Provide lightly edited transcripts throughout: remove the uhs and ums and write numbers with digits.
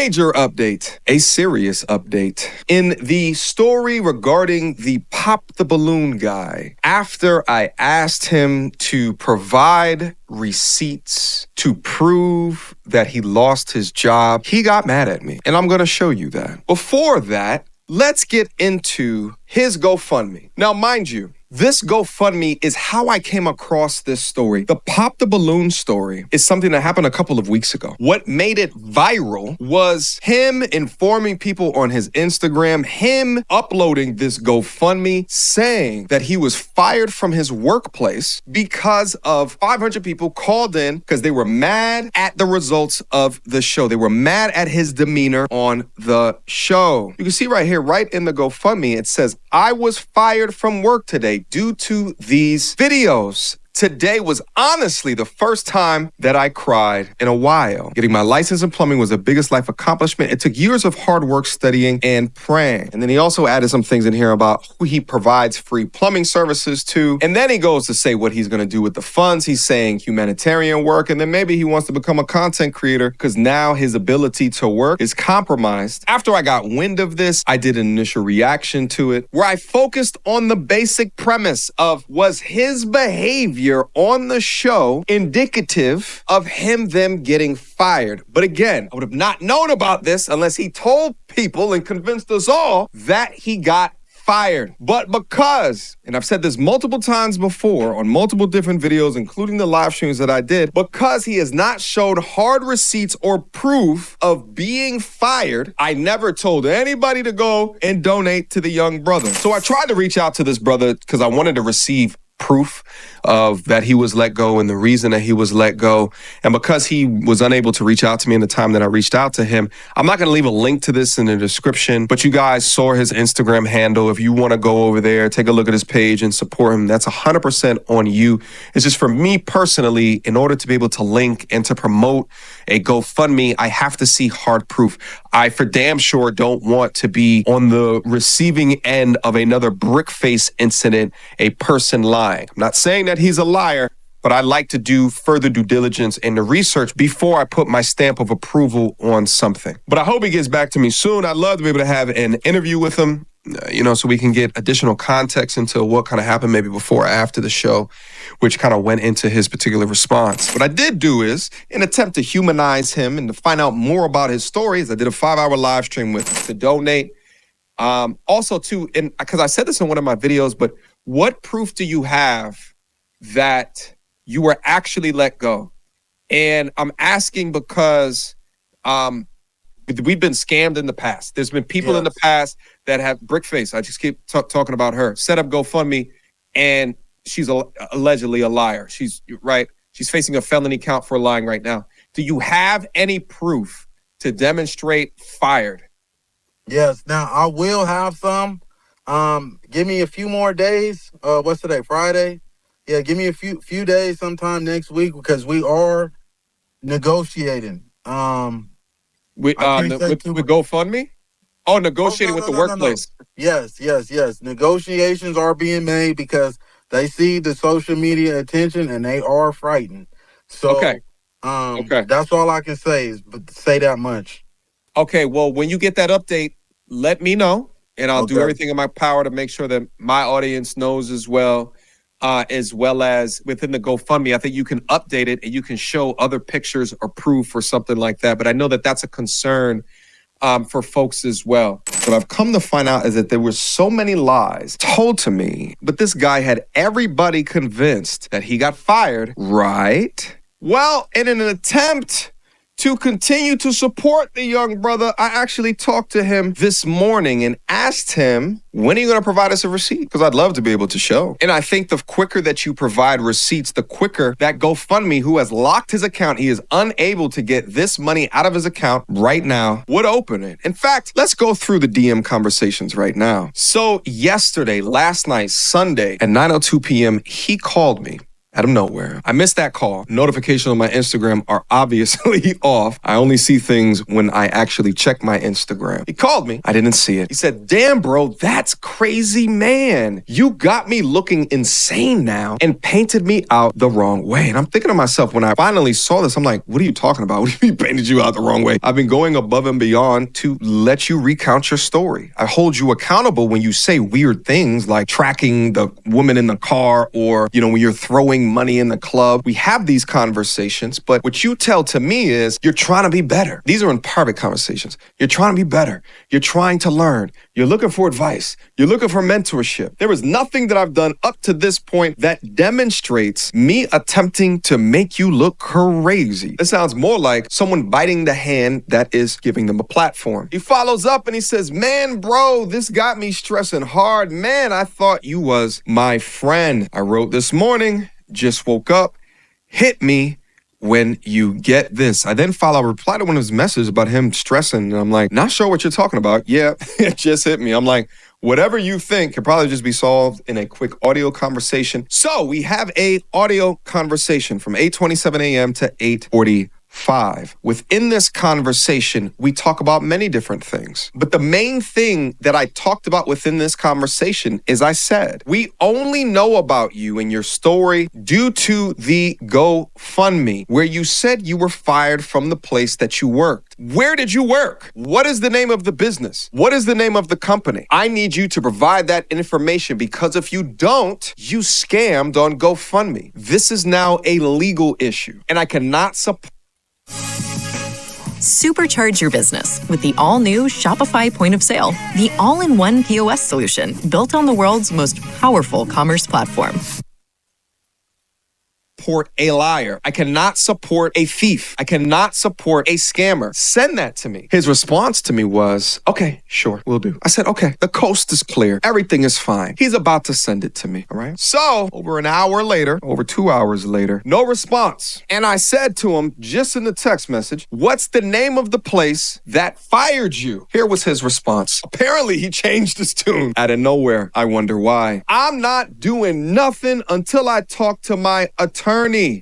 Major update, a serious update. In the story regarding the Pop the Balloon guy, after I asked him to provide receipts to prove that he lost his job, he got mad at me, and I'm gonna show you that. Before that, let's get into his GoFundMe. Now, mind you, this GoFundMe is how I came across this story. The Pop the Balloon story is something that happened a couple of weeks ago. What made it viral was him informing people on his Instagram, him uploading this GoFundMe saying that he was fired from his workplace because of 500 people called in because they were mad at the results of the show. They were mad at his demeanor on the show. You can see right here, right in the GoFundMe, it says, "I was fired from work today due to these videos. Today was honestly the first time that I cried in a while. Getting my license in plumbing was the biggest life accomplishment. It took years of hard work, studying, and praying." And then he also added some things in here about who he provides free plumbing services to. And then he goes to say what he's going to do with the funds. He's saying humanitarian work. And then maybe he wants to become a content creator because now his ability to work is compromised. After I got wind of this, I did an initial reaction to it where I focused on the basic premise of, was his behavior on the show indicative of them getting fired? But again, I would have not known about this unless he told people and convinced us all that he got fired. But because, and I've said this multiple times before on multiple different videos, including the live streams that I did, because he has not showed hard receipts or proof of being fired, I never told anybody to go and donate to the young brother. So I tried to reach out to this brother because I wanted to receive proof of that he was let go and the reason that he was let go. And because he was unable to reach out to me in the time that I reached out to him, I'm not going to leave a link to this in the description, but you guys saw his Instagram handle. If you want to go over there, take a look at his page and support him, that's 100% on you. It's just for me personally, in order to be able to link and to promote a GoFundMe, I have to see hard proof. I for damn sure don't want to be on the receiving end of another brick face incident, a person lying. I'm not saying that he's a liar, but I like to do further due diligence and the research before I put my stamp of approval on something. But I hope he gets back to me soon. I'd love to be able to have an interview with him, so we can get additional context into what kind of happened maybe before or after the show, which kind of went into his particular response. What I did do is, in an attempt to humanize him and to find out more about his stories, I did a 5-hour live stream with him to donate. Also, too, and because I said this in one of my videos, but what proof do you have that you were actually let go? And I'm asking because we've been scammed in the past. There's been people in the past that have brickface. I just keep talking about her. Set up GoFundMe, and she's allegedly a liar. She's right. She's facing a felony count for lying right now. Do you have any proof to demonstrate fired? Yes. Now I will have some. Give me a few more days. What's today? Friday? Yeah, give me a few days sometime next week because we are negotiating. With GoFundMe? Oh, negotiating with the workplace. No. Yes. Negotiations are being made because they see the social media attention and they are frightened. So okay. That's all I can say is say that much. Okay, well, when you get that update, let me know. And I'll do everything in my power to make sure that my audience knows as well as within the GoFundMe. I think you can update it and you can show other pictures or proof or something like that. But I know that that's a concern for folks as well. What I've come to find out is that there were so many lies told to me, but this guy had everybody convinced that he got fired, right? Well, in an attempt to continue to support the young brother, I actually talked to him this morning and asked him, when are you going to provide us a receipt? Because I'd love to be able to show. And I think the quicker that you provide receipts, the quicker that GoFundMe, who has locked his account, he is unable to get this money out of his account right now, would open it. In fact, let's go through the DM conversations right now. So yesterday, last night, Sunday at 9:02 p.m., he called me out of nowhere. I missed that call. Notifications on my Instagram are obviously off. I only see things when I actually check my Instagram. He called me. I didn't see it. He said, damn, bro, that's crazy, man. You got me looking insane now and painted me out the wrong way. And I'm thinking to myself, when I finally saw this, I'm like, what are you talking about? What do you mean painted you out the wrong way? I've been going above and beyond to let you recount your story. I hold you accountable when you say weird things like tracking the woman in the car or, when you're throwing money in the club. We have these conversations, but what you tell to me is you're trying to be better. These are in private conversations. You're trying to be better. You're trying to learn. You're looking for advice. You're looking for mentorship. There is nothing that I've done up to this point that demonstrates me attempting to make you look crazy. It sounds more like someone biting the hand that is giving them a platform. He follows up and he says, man, bro, this got me stressing hard. Man, I thought you was my friend. I wrote this morning, just woke up, hit me when you get this. I then reply to one of his messages about him stressing. And I'm like, not sure what you're talking about. Yeah, it just hit me. I'm like, whatever you think could probably just be solved in a quick audio conversation. So we have a audio conversation from 8:27 a.m. to 8:45. Within this conversation, we talk about many different things. But the main thing that I talked about within this conversation is I said, we only know about you and your story due to the GoFundMe, where you said you were fired from the place that you worked. Where did you work? What is the name of the business? What is the name of the company? I need you to provide that information because if you don't, you scammed on GoFundMe. This is now a legal issue and I cannot support. Supercharge your business with the all-new Shopify Point of Sale, the all-in-one POS solution built on the world's most powerful commerce platform. Support a liar. I cannot support a thief. I cannot support a scammer. Send that to me. His response to me was, okay, sure, we'll do. I said, okay, the coast is clear. Everything is fine. He's about to send it to me, all right? So, over 2 hours later, no response. And I said to him, just in the text message, what's the name of the place that fired you? Here was his response. Apparently, he changed his tune. Out of nowhere, I wonder why. I'm not doing nothing until I talk to my attorney.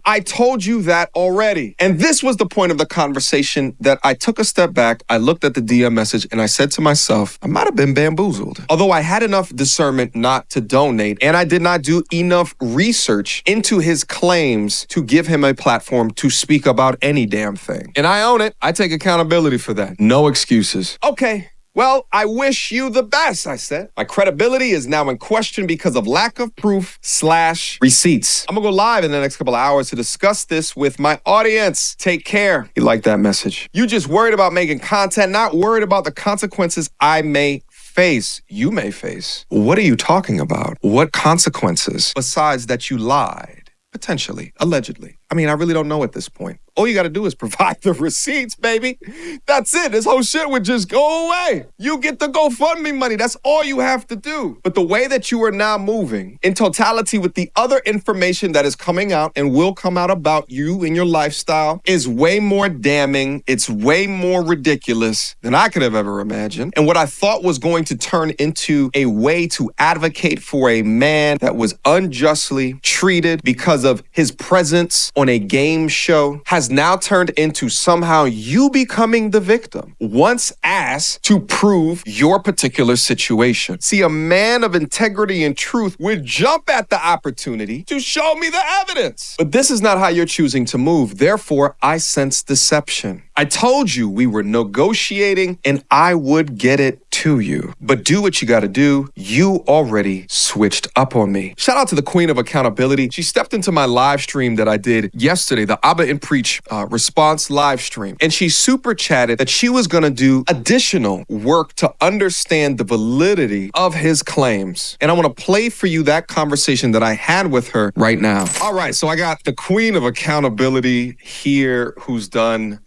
I told you that already. And this was the point of the conversation that I took a step back, I looked at the DM message, and I said to myself, I might have been bamboozled. Although I had enough discernment not to donate, and I did not do enough research into his claims to give him a platform to speak about any damn thing. And I own it. I take accountability for that. No excuses. Okay. Well, I wish you the best, I said. My credibility is now in question because of lack of proof/receipts. I'm gonna go live in the next couple of hours to discuss this with my audience. Take care. You like that message? You just worried about making content, not worried about the consequences I may face. You may face. What are you talking about? What consequences besides that you lied? Potentially, allegedly. I mean, I really don't know at this point. All you got to do is provide the receipts, baby. That's it. This whole shit would just go away. You get the GoFundMe money. That's all you have to do. But the way that you are now moving in totality with the other information that is coming out and will come out about you and your lifestyle is way more damning. It's way more ridiculous than I could have ever imagined. And what I thought was going to turn into a way to advocate for a man that was unjustly treated because of his presence on a game show has now turned into somehow you becoming the victim once asked to prove your particular situation. See, a man of integrity and truth would jump at the opportunity to show me the evidence. But this is not how you're choosing to move. Therefore, I sense deception. I told you we were negotiating and I would get it to you. But do what you got to do. You already switched up on me. Shout out to the queen of accountability. She stepped into my live stream that I did yesterday, the Abba and Preach response live stream. And she super chatted that she was going to do additional work to understand the validity of his claims. And I want to play for you that conversation that I had with her right now. All right, so I got the queen of accountability here who's done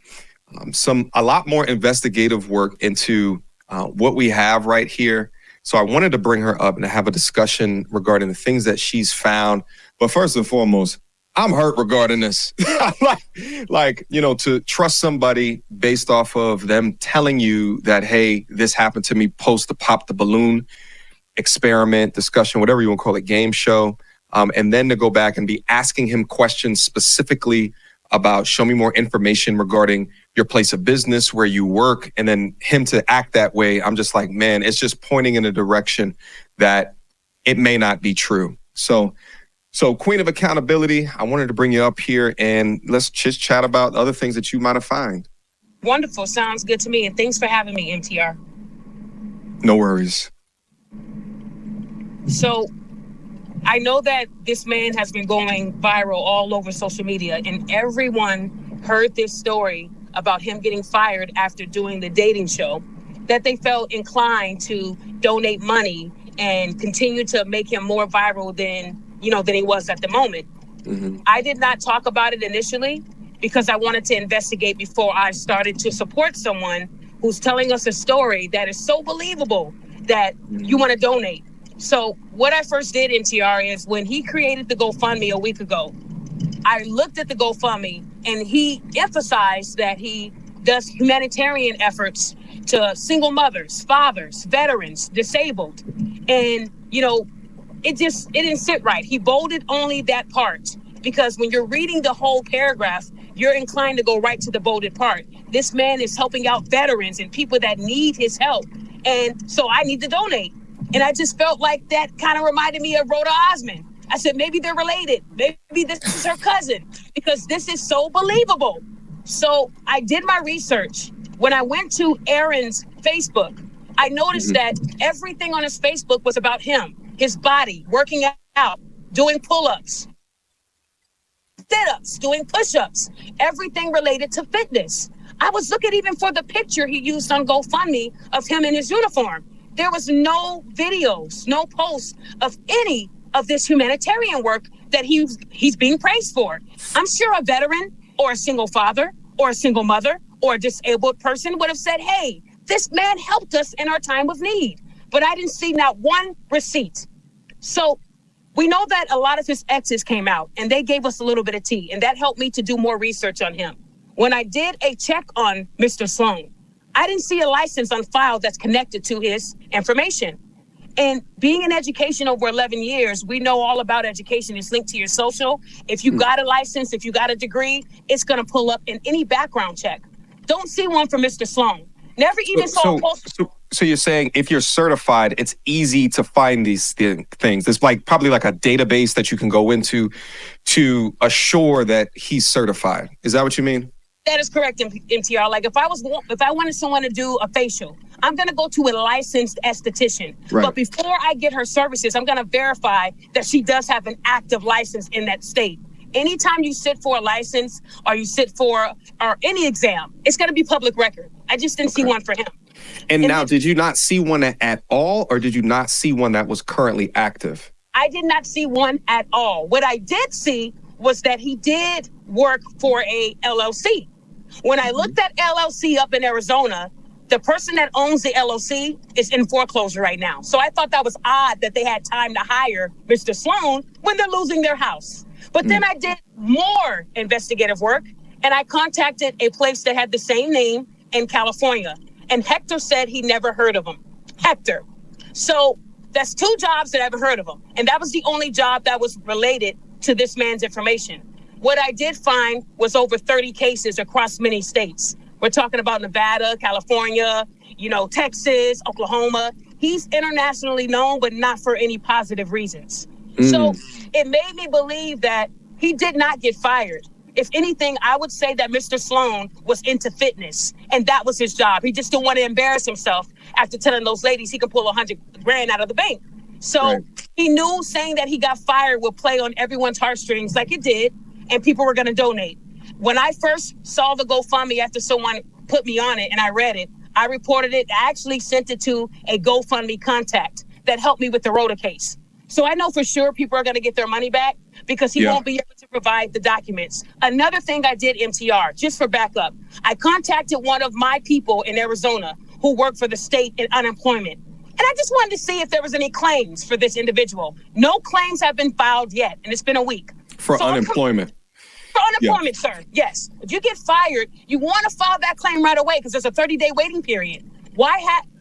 a lot more investigative work into what we have right here. So I wanted to bring her up and have a discussion regarding the things that she's found. But first and foremost, I'm hurt regarding this. To trust somebody based off of them telling you that, hey, this happened to me post the pop the balloon experiment, discussion, whatever you want to call it, game show. and then to go back and be asking him questions specifically about show me more information regarding your place of business, where you work, and then him to act that way. I'm just like, man, it's just pointing in a direction that it may not be true. So Queen of Accountability, I wanted to bring you up here and let's just chat about other things that you might have found. Wonderful. Sounds good to me. And thanks for having me, MTR. No worries. So I know that this man has been going viral all over social media, and everyone heard this story about him getting fired after doing the dating show, that they felt inclined to donate money and continue to make him more viral than he was at the moment. Mm-hmm. I did not talk about it initially because I wanted to investigate before I started to support someone who's telling us a story that is so believable that you want to donate. So what I first did, MTR, is when he created the GoFundMe a week ago, I looked at the GoFundMe and he emphasized that he does humanitarian efforts to single mothers, fathers, veterans, disabled. And, it didn't sit right. He bolded only that part because when you're reading the whole paragraph, you're inclined to go right to the bolded part. This man is helping out veterans and people that need his help. And so I need to donate. And I just felt like that kind of reminded me of Rhoda Osmond. I said, maybe they're related. Maybe this is her cousin because this is so believable. So I did my research. When I went to Aaron's Facebook, I noticed that everything on his Facebook was about him, his body, working out, doing pull-ups, sit-ups, doing push-ups, everything related to fitness. I was looking even for the picture he used on GoFundMe of him in his uniform. There was no videos, no posts of any of this humanitarian work that he's being praised for. I'm sure a veteran or a single father or a single mother or a disabled person would have said, hey, this man helped us in our time of need. But I didn't see not one receipt. So we know that a lot of his exes came out and they gave us a little bit of tea, and that helped me to do more research on him. When I did a check on Mr. Sloan, I didn't see a license on file that's connected to his information. And being in education over 11 years, we know all about education. It's linked to your social. If you got a license, if you got a degree, it's going to pull up in any background check. Don't see one for Mr. Sloan. Never even saw a post. So you're saying if you're certified, it's easy to find these things. There's probably like a database that you can go into to assure that he's certified. Is that what you mean? That is correct, MTR. Like if I wanted someone to do a facial, I'm going to go to a licensed esthetician. Right. But before I get her services, I'm going to verify that she does have an active license in that state. Anytime you sit for a license or you sit for any exam, it's going to be public record. I just didn't see one for him. And now, did you not see one at all, or did you not see one that was currently active? I did not see one at all. What I did see was that he did work for a LLC. When I looked at LLC up in Arizona, the person that owns the LLC is in foreclosure right now. So I thought that was odd that they had time to hire Mr. Sloan when they're losing their house. But then I did more investigative work, and I contacted a place that had the same name in California. And Hector said he never heard of him. Hector. So that's 2 jobs that I haven't heard of him. And that was the only job that was related to this man's information. What I did find was over 30 cases across many states. We're talking about Nevada, California, Texas, Oklahoma. He's internationally known, but not for any positive reasons. So it made me believe that he did not get fired. If anything, I would say that Mr. Sloan was into fitness, and that was his job. He just didn't want to embarrass himself after telling those ladies he could pull $100,000 out of the bank. So He knew saying that he got fired would play on everyone's heartstrings like it did, and people were going to donate. When I first saw the GoFundMe after someone put me on it and I read it, I reported it. I actually sent it to a GoFundMe contact that helped me with the Rhoda case. So I know for sure people are going to get their money back because he won't be able to provide the documents. Another thing I did, MTR, just for backup, I contacted one of my people in Arizona who work for the state in unemployment. And I just wanted to see if there was any claims for this individual. No claims have been filed yet, and it's been a week. For unemployment? For unemployment, sir, yes. If you get fired, you want to file that claim right away because there's a 30-day waiting period.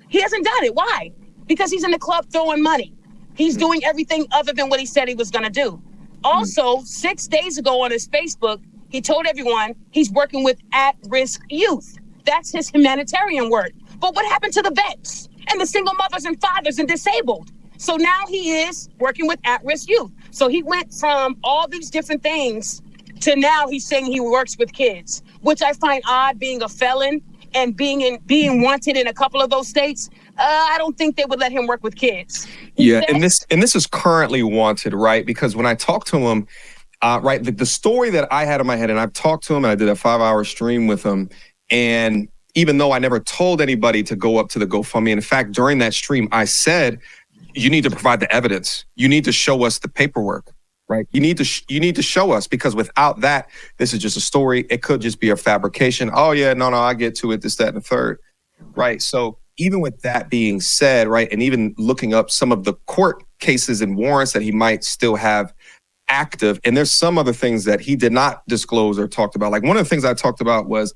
He hasn't done it. Why? Because he's in the club throwing money. He's doing everything other than what he said he was going to do. Also, 6 days ago on his Facebook, he told everyone he's working with at-risk youth. That's his humanitarian work. But what happened to the vets and the single mothers and fathers and disabled? So now he is working with at-risk youth. So he went from all these different things to now he's saying he works with kids, which I find odd, being a felon and being wanted in a couple of those states. I don't think they would let him work with kids. Yeah, and this is currently wanted, right? Because when I talked to him, right, the story that I had in my head, and I've talked to him, and I did a 5-hour stream with him, and even though I never told anybody to go up to the GoFundMe, in fact, during that stream, I said, you need to provide the evidence. You need to show us the paperwork, right? You need to show us, because without that, this is just a story. It could just be a fabrication. Oh yeah, no, I get to it, this, that, and the third, right? So even with that being said, right, and even looking up some of the court cases and warrants that he might still have active, and there's some other things that he did not disclose or talked about. Like one of the things I talked about was,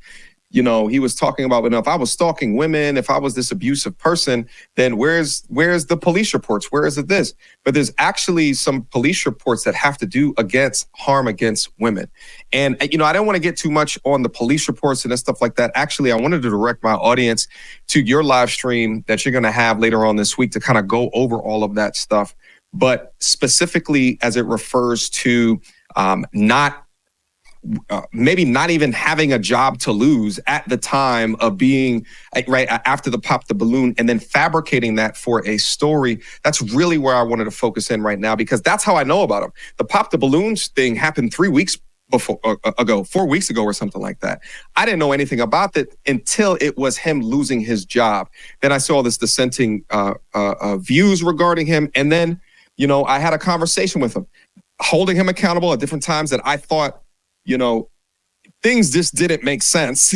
you know, he was talking about, if I was stalking women, if I was this abusive person, then where's the police reports? Where is it this? But there's actually some police reports that have to do against harm against women. And, you know, I don't want to get too much on the police reports and stuff like that. Actually, I wanted to direct my audience to your live stream that you're going to have later on this week to kind of go over all of that stuff. But specifically as it refers to maybe not even having a job to lose at the time of being right after the pop the balloon, and then fabricating that for a story. That's really where I wanted to focus in right now, because that's how I know about him. The pop the balloons thing happened 4 weeks ago or something like that. I didn't know anything about that until it was him losing his job. Then I saw this dissenting views regarding him, and then, you know, I had a conversation with him, holding him accountable at different times that I thought, you know, things just didn't make sense.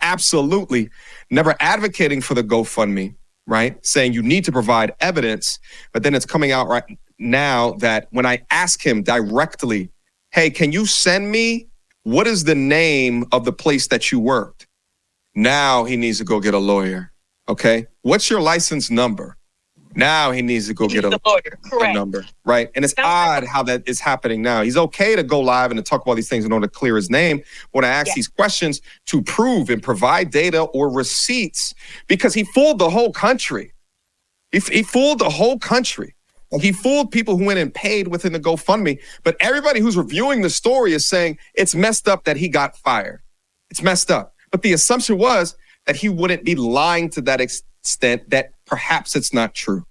Absolutely. Never advocating for the GoFundMe, right? Saying you need to provide evidence, but then it's coming out right now that when I ask him directly, hey, can you send me, what is the name of the place that you worked? Now he needs to go get a lawyer. Okay. What's your license number? Now he needs to go get a number, right? And it's odd how that is happening now. He's okay to go live and to talk about these things in order to clear his name. When I ask these questions to prove and provide data or receipts, because he fooled the whole country. He fooled the whole country. He fooled people who went and paid within the GoFundMe. But everybody who's reviewing the story is saying it's messed up that he got fired. It's messed up. But the assumption was that he wouldn't be lying to that extent, that perhaps it's not true.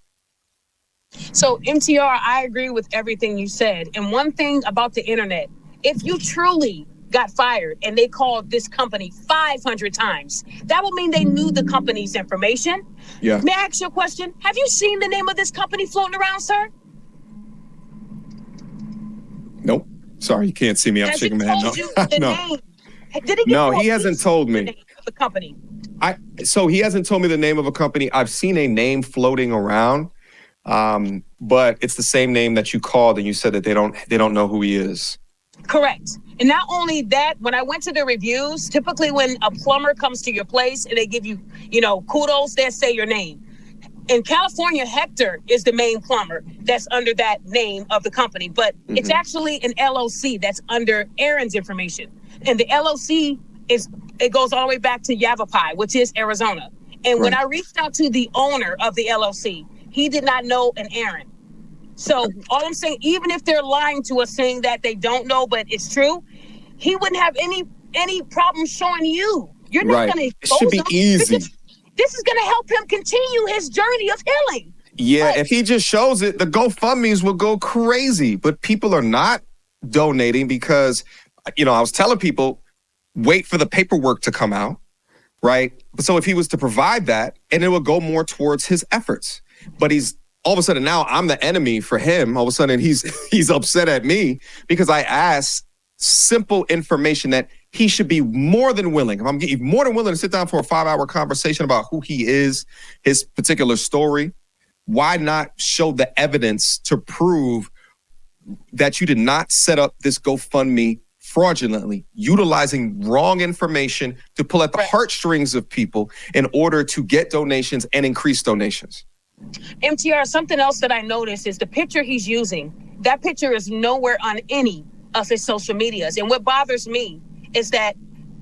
So MTR, I agree with everything you said. And one thing about the internet, if you truly got fired and they called this company 500 times, that would mean they knew the company's information. Yeah. May I ask you a question? Have you seen the name of this company floating around, sir? Nope. Sorry, you can't see me. I'm shaking my head. No. Name? Did he no, he hasn't told me. The name of the company. So he hasn't told me the name of a company. I've seen a name floating around, but it's the same name that you called and you said that they don't know who he is. Correct. And not only that, when I went to the reviews, typically when a plumber comes to your place and they give you, kudos, they say your name. In California, Hector is the main plumber that's under that name of the company, but it's actually an LLC that's under Aaron's information. And the LLC it goes all the way back to Yavapai, which is Arizona. And when I reached out to the owner of the LLC, he did not know an Aaron. So all I'm saying, even if they're lying to us saying that they don't know, but it's true, he wouldn't have any problem showing you. You're not going to expose him. It should be easy. This is going to help him continue his journey of healing. Yeah, if he just shows it, the GoFundMes will go crazy. But people are not donating because, I was telling people, wait for the paperwork to come out, right? So if he was to provide that, and it would go more towards his efforts. But he's all of a sudden now I'm the enemy for him. All of a sudden he's upset at me because I asked simple information that he should be more than willing. If I'm more than willing to sit down for a 5-hour conversation about who he is, his particular story, why not show the evidence to prove that you did not set up this GoFundMe fraudulently, utilizing wrong information to pull at the heartstrings of people in order to get donations and increase donations? MTR, something else that I noticed is the picture he's using. That picture is nowhere on any of his social medias. And what bothers me is that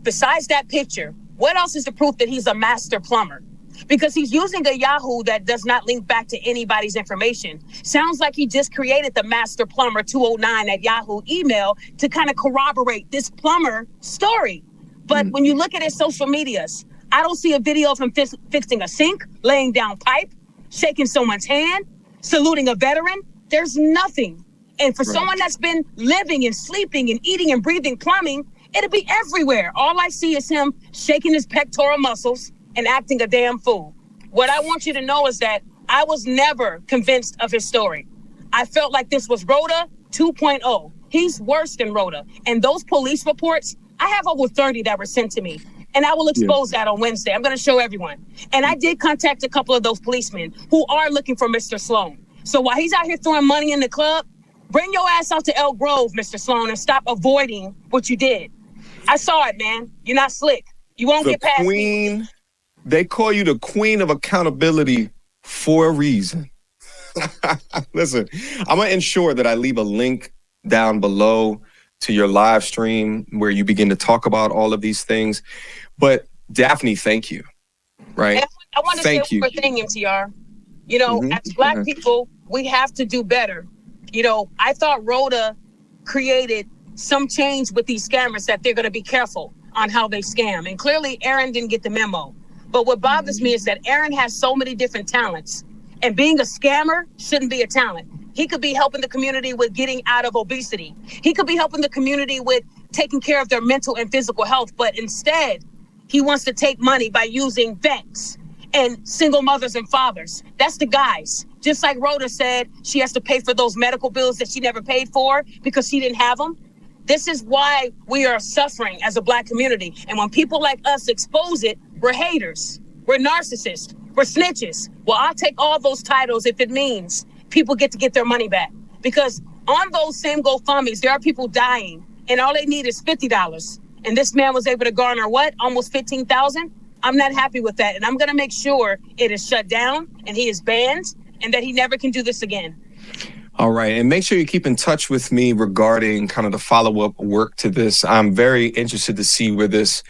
besides that picture, what else is the proof that he's a master plumber? Because he's using a Yahoo that does not link back to anybody's information. Sounds like he just created the master plumber 209 at Yahoo email to kind of corroborate this plumber story. But when you look at his social medias, I don't see a video of him fixing a sink, laying down pipe, shaking someone's hand, saluting a veteran. There's nothing. And for someone that's been living and sleeping and eating and breathing plumbing, it'll be everywhere. All I see is him shaking his pectoral muscles and acting a damn fool. What I want you to know is that I was never convinced of his story. I felt like this was Rhoda 2.0. He's worse than Rhoda. And those police reports, I have over 30 that were sent to me. And I will expose that on Wednesday. I'm going to show everyone. And I did contact a couple of those policemen who are looking for Mr. Sloan. So while he's out here throwing money in the club, bring your ass out to Elk Grove, Mr. Sloan, and stop avoiding what you did. I saw it, man. You're not slick. You won't get past me. They call you the queen of accountability for a reason. Listen, I'm going to ensure that I leave a link down below to your live stream where you begin to talk about all of these things. But Daphne, thank you. Right? And I want to say one more thing, MTR. You know, as Black people, we have to do better. You know, I thought Rhoda created some change with these scammers that they're going to be careful on how they scam. And clearly, Aaron didn't get the memo. But what bothers me is that Aaron has so many different talents. And being a scammer shouldn't be a talent. He could be helping the community with getting out of obesity. He could be helping the community with taking care of their mental and physical health. But instead, he wants to take money by using vets and single mothers and fathers. That's the guys. Just like Rhoda said, she has to pay for those medical bills that she never paid for because she didn't have them. This is why we are suffering as a Black community. And when people like us expose it, we're haters, we're narcissists, we're snitches. Well, I'll take all those titles if it means people get to get their money back. Because on those same GoFundMes, there are people dying and all they need is $50. And this man was able to garner what? Almost $15,000? I'm not happy with that. And I'm going to make sure it is shut down and he is banned and that he never can do this again. All right. And make sure you keep in touch with me regarding kind of the follow-up work to this. I'm very interested to see where this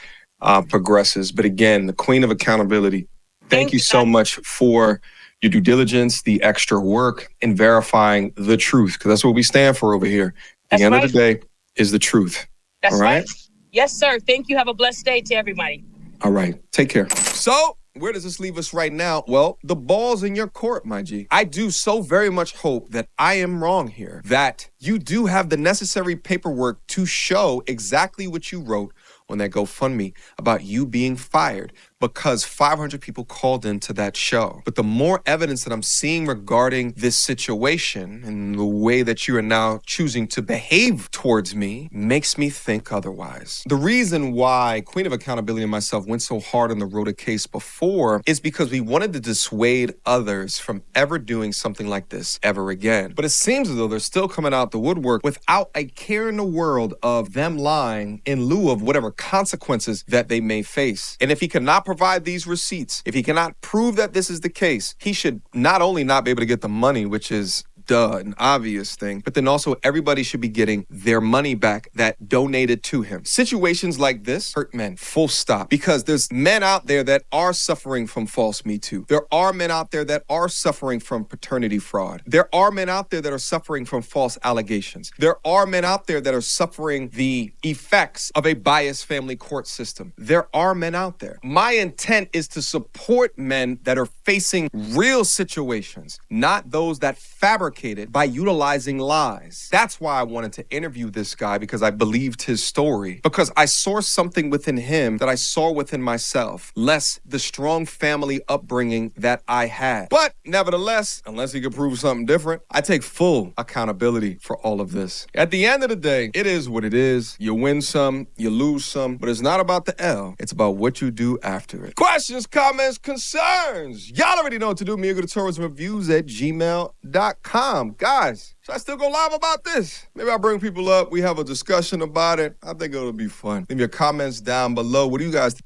progresses. But again, the queen of accountability, thank you so much for your due diligence, the extra work, and verifying the truth, because that's what we stand for over here. At the end of the day is the truth. That's right. Yes, sir. Thank you. Have a blessed day to everybody. All right. Take care. So where does this leave us right now? Well, the ball's in your court, my G. I do so very much hope that I am wrong here, that you do have the necessary paperwork to show exactly what you wrote on that GoFundMe about you being fired because 500 people called into that show. But the more evidence that I'm seeing regarding this situation and the way that you are now choosing to behave towards me makes me think otherwise. The reason why Queen of Accountability and myself went so hard on the Rhoda case before is because we wanted to dissuade others from ever doing something like this ever again. But it seems as though they're still coming out the woodwork without a care in the world of them lying in lieu of whatever consequences that they may face. And if he cannot provide these receipts, if he cannot prove that this is the case, he should not only not be able to get the money, which is an obvious thing, but then also everybody should be getting their money back that donated to him. Situations like this hurt men, full stop, because there's men out there that are suffering from false Me Too. There are men out there that are suffering from paternity fraud. There are men out there that are suffering from false allegations. There are men out there that are suffering the effects of a biased family court system. There are men out there. My intent is to support men that are facing real situations, not those that fabricate by utilizing lies. That's why I wanted to interview this guy, because I believed his story, because I saw something within him that I saw within myself, less the strong family upbringing that I had. But nevertheless, unless he could prove something different, I take full accountability for all of this. At the end of the day, it is what it is. You win some, you lose some, but it's not about the L. It's about what you do after it. Questions, comments, concerns. Y'all already know what to do. MiagoTourismReviews@gmail.com. Guys, should I still go live about this? Maybe I'll bring people up. We have a discussion about it. I think it'll be fun. Leave your comments down below. What do you guys think?